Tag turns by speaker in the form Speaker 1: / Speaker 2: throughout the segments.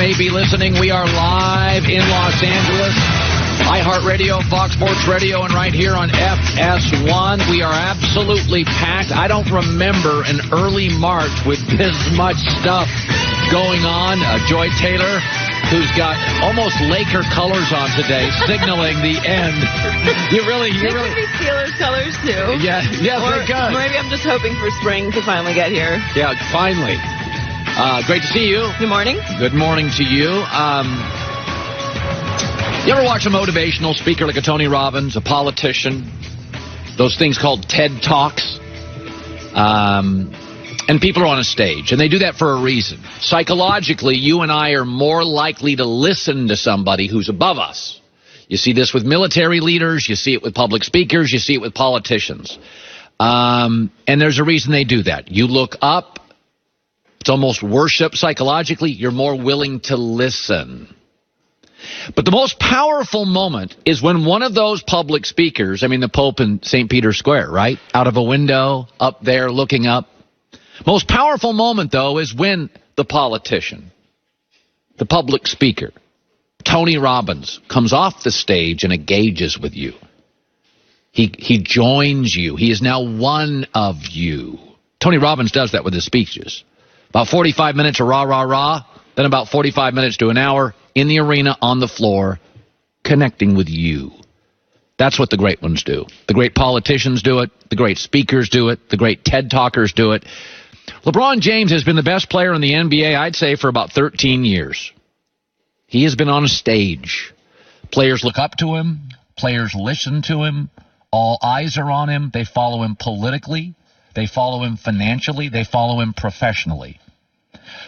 Speaker 1: may be listening. We are live in Los Angeles. iHeartRadio, Fox Sports Radio, and right here on FS1. We are absolutely packed. I don't remember an early March with this much stuff going on. Joy Taylor, who's got almost Laker colors on today, signaling the end. You really...
Speaker 2: They could be Steelers colors, too.
Speaker 1: Yeah, they're good.
Speaker 2: Maybe I'm just hoping for spring to finally get here.
Speaker 1: Yeah, finally. Great to see you.
Speaker 2: Good morning.
Speaker 1: Good morning to you. You ever watch a motivational speaker like a Tony Robbins, a politician, those things called TED Talks? And people are on a stage, and they do that for a reason. Psychologically, you and I are more likely to listen to somebody who's above us. You see this with military leaders, you see it with public speakers, you see it with politicians. And there's a reason they do that. You look up, it's almost worship psychologically, you're more willing to listen. But the most powerful moment is when one of those public speakers, I mean the Pope in St. Peter's Square, right? Out of a window, up there, looking up. Most powerful moment, though, is when the politician, the public speaker, Tony Robbins, comes off the stage and engages with you. He joins you. He is now one of you. Tony Robbins does that with his speeches. About 45 minutes of rah, rah, rah, then about 45 minutes to an hour in the arena, on the floor, connecting with you. That's what the great ones do. The great politicians do it. The great speakers do it. The great TED Talkers do it. LeBron James has been the best player in the NBA, I'd say, for about 13 years. He has been on a stage. Players look up to him. Players listen to him. All eyes are on him. They follow him politically. They follow him financially. They follow him professionally.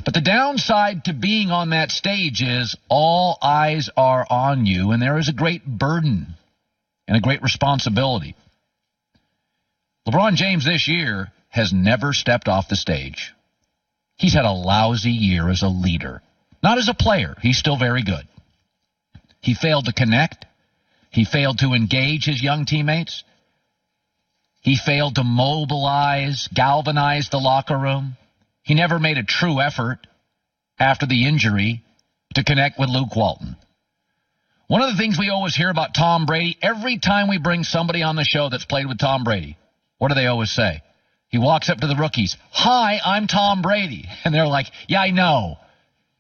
Speaker 1: But the downside to being on that stage is all eyes are on you, and there is a great burden and a great responsibility. LeBron James this year has never stepped off the stage. He's had a lousy year as a leader. Not as a player. He's still very good. He failed to connect. He failed to engage his young teammates. He failed to mobilize, galvanize the locker room. He never made a true effort after the injury to connect with Luke Walton. One of the things we always hear about Tom Brady, every time we bring somebody on the show that's played with Tom Brady, what do they always say? He walks up to the rookies, "Hi, I'm Tom Brady." And they're like, "Yeah, I know.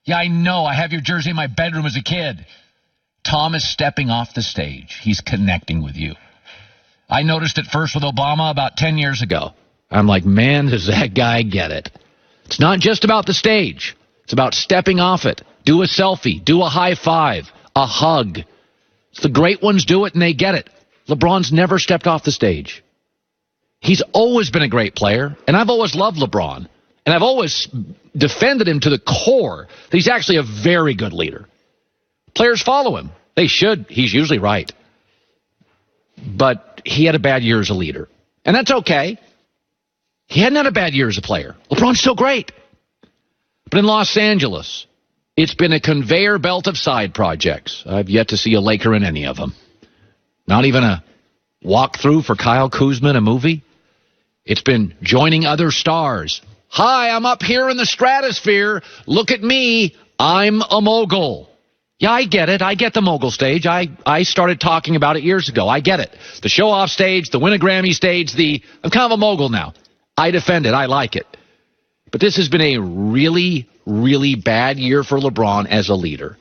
Speaker 1: Yeah, I know. I have your jersey in my bedroom as a kid." Tom is stepping off the stage. He's connecting with you. I noticed it first with Obama about 10 years ago. I'm like, man, does that guy get it? It's not just about the stage. It's about stepping off it. Do a selfie. Do a high five. A hug. The great ones do it, and they get it. LeBron's never stepped off the stage. He's always been a great player, and I've always loved LeBron, and I've always defended him to the core that he's actually a very good leader. Players follow him. They should. He's usually right. But he had a bad year as a leader, and that's okay. He hadn't had a bad year as a player. LeBron's still great. But in Los Angeles, it's been a conveyor belt of side projects. I've yet to see a Laker in any of them. Not even a walkthrough for Kyle Kuzma in a movie. It's been joining other stars. Hi, I'm up here in the stratosphere. Look at me. I'm a mogul. Yeah, I get it. I get the mogul stage. I started talking about it years ago. I get it. The show-off stage, the win a Grammy stage, I'm kind of a mogul now. I defend it. I like it. But this has been a really, really bad year for LeBron as a leader.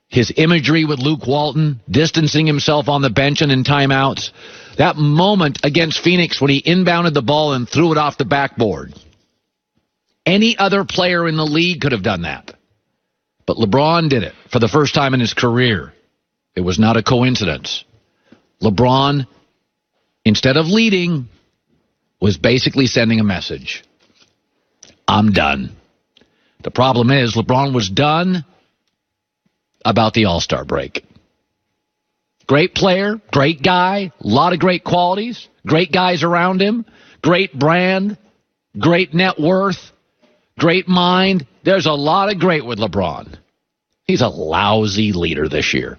Speaker 1: His imagery with Luke Walton, distancing himself on the bench and in timeouts. That moment against Phoenix when he inbounded the ball and threw it off the backboard. Any other player in the league could have done that. But LeBron did it for the first time in his career. It was not a coincidence. LeBron, instead of leading, was basically sending a message. I'm done. The problem is LeBron was done about the All-Star break. Great player, great guy, a lot of great qualities, great guys around him, great brand, great net worth, great mind. There's a lot of great with LeBron. He's a lousy leader this year.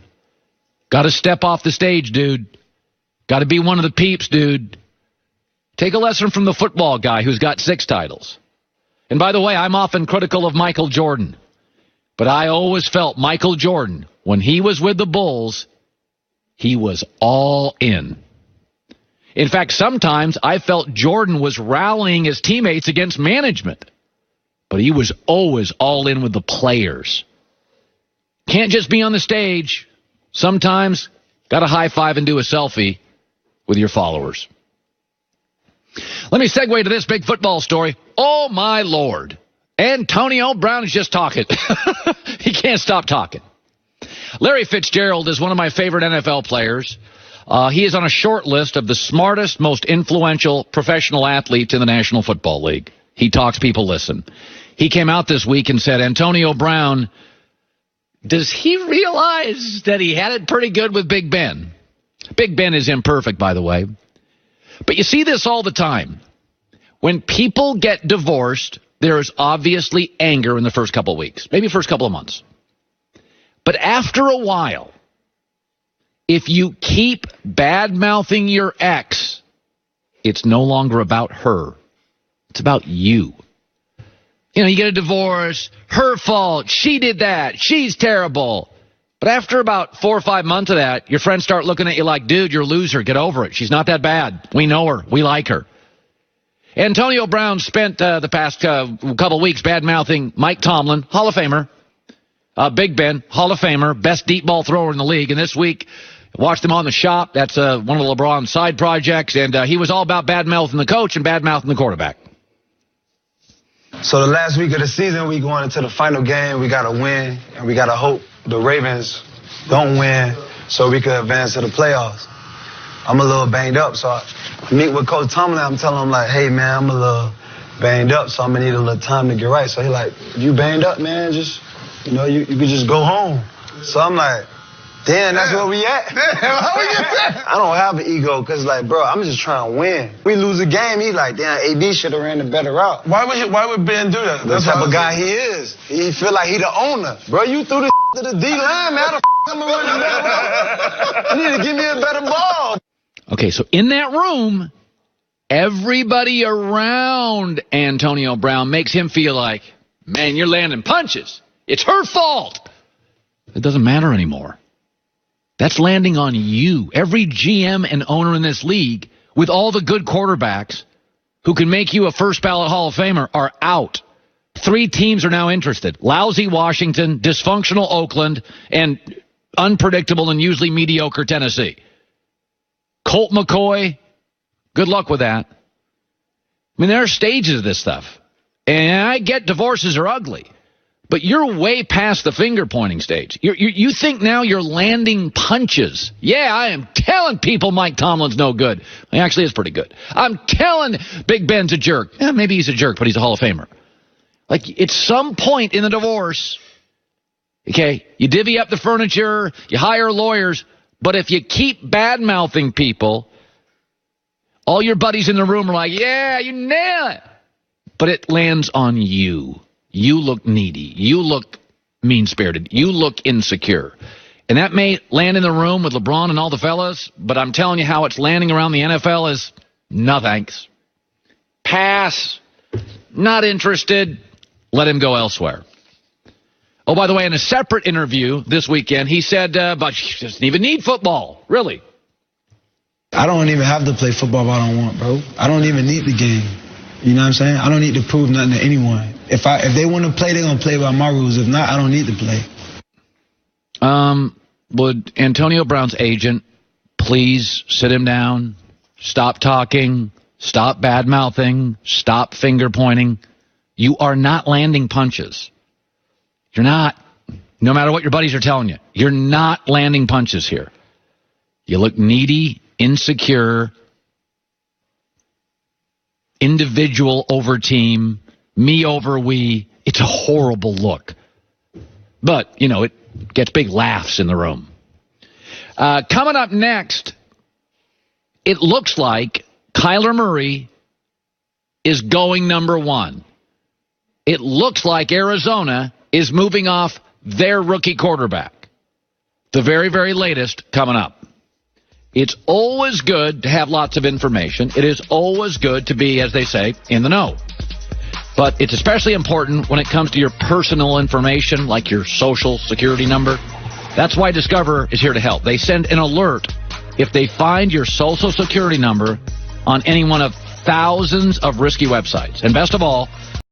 Speaker 1: Got to step off the stage, dude. Got to be one of the peeps, dude. Take a lesson from the football guy who's got 6 titles. And by the way, I'm often critical of Michael Jordan. But I always felt Michael Jordan, when he was with the Bulls, he was all in. In fact, sometimes I felt Jordan was rallying his teammates against management. But he was always all in with the players. Can't just be on the stage. Sometimes got to high five and do a selfie with your followers. Let me segue to this big football story. Oh, my Lord. Antonio Brown is just talking. He can't stop talking. Larry Fitzgerald is one of my favorite NFL players. He is on a short list of the smartest, most influential professional athletes in the National Football League. He talks, people listen. He came out this week and said, Antonio Brown, does he realize that he had it pretty good with Big Ben? Big Ben is imperfect, by the way. But you see this all the time. When people get divorced, there is obviously anger in the first couple of weeks, maybe first couple of months. But after a while, if you keep bad-mouthing your ex, it's no longer about her. It's about you. You know, you get a divorce, her fault, she did that, she's terrible. But after about 4 or 5 months of that, your friends start looking at you like, dude, you're a loser, get over it. She's not that bad. We know her. We like her. Antonio Brown spent the past couple weeks bad-mouthing Mike Tomlin, Hall of Famer, Big Ben, Hall of Famer, best deep ball thrower in the league. And this week, watched him on The Shop. That's one of LeBron's side projects. And he was all about bad-mouthing the coach and bad-mouthing the quarterback.
Speaker 3: So the last week of the season, we going into the final game. We got to win, and we got to hope the Ravens don't win so we can advance to the playoffs. I'm a little banged up, so I meet with Coach Tomlin. I'm telling him, like, hey, man, I'm a little banged up, so I'm going to need a little time to get right. So he like, you banged up, man? Just, you know, you could just go home. So I'm like, damn, that's where we at? Damn, how we get there? I don't have an ego, because, like, bro, I'm just trying to win. We lose a game, he like, damn, AD should have ran the better route.
Speaker 4: Why would Ben do that?
Speaker 3: That's the type of guy he is. He feel like he the owner. Bro, you threw the to the D-line, man. How the I'm going to run the better route? You need to give me a better ball.
Speaker 1: Okay, so in that room, everybody around Antonio Brown makes him feel like, man, you're landing punches. It's her fault. It doesn't matter anymore. That's landing on you. Every GM and owner in this league, with all the good quarterbacks who can make you a first-ballot Hall of Famer, are out. 3 teams are now interested. Lousy Washington, dysfunctional Oakland, and unpredictable and usually mediocre Tennessee. Colt McCoy, good luck with that. I mean, there are stages of this stuff. And I get divorces are ugly. But you're way past the finger-pointing stage. You think now you're landing punches. Yeah, I am telling people Mike Tomlin's no good. He actually is pretty good. I'm telling Big Ben's a jerk. Yeah, maybe he's a jerk, but he's a Hall of Famer. Like, at some point in the divorce, okay, you divvy up the furniture, you hire lawyers, but if you keep bad-mouthing people, all your buddies in the room are like, yeah, you nail it. But it lands on you. You look needy. You look mean-spirited. You look insecure. And that may land in the room with LeBron and all the fellas, but I'm telling you how it's landing around the NFL is no thanks. Pass. Not interested. Let him go elsewhere. Oh, by the way, in a separate interview this weekend, he said, but he doesn't even need football. Really?
Speaker 3: I don't even have to play football if I don't want, bro. I don't even need the game. You know what I'm saying? I don't need to prove nothing to anyone. If they want to play, they're going to play by my rules. If not, I don't need to play.
Speaker 1: Would Antonio Brown's agent please sit him down, stop talking, stop bad-mouthing, stop finger-pointing? You are not landing punches. You're not. No matter what your buddies are telling you. You're not landing punches here. You look needy, insecure, individual over team, me over we. It's a horrible look. But, you know, it gets big laughs in the room. Coming up next, it looks like Kyler Murray is going number 1. It looks like Arizona is moving off their rookie quarterback. The very, very latest coming up. It's always good to have lots of information. It is always good to be, as they say, in the know. But it's especially important when it comes to your personal information, like your social security number. That's why Discover is here to help. They send an alert if they find your social security number on any one of thousands of risky websites. And best of all,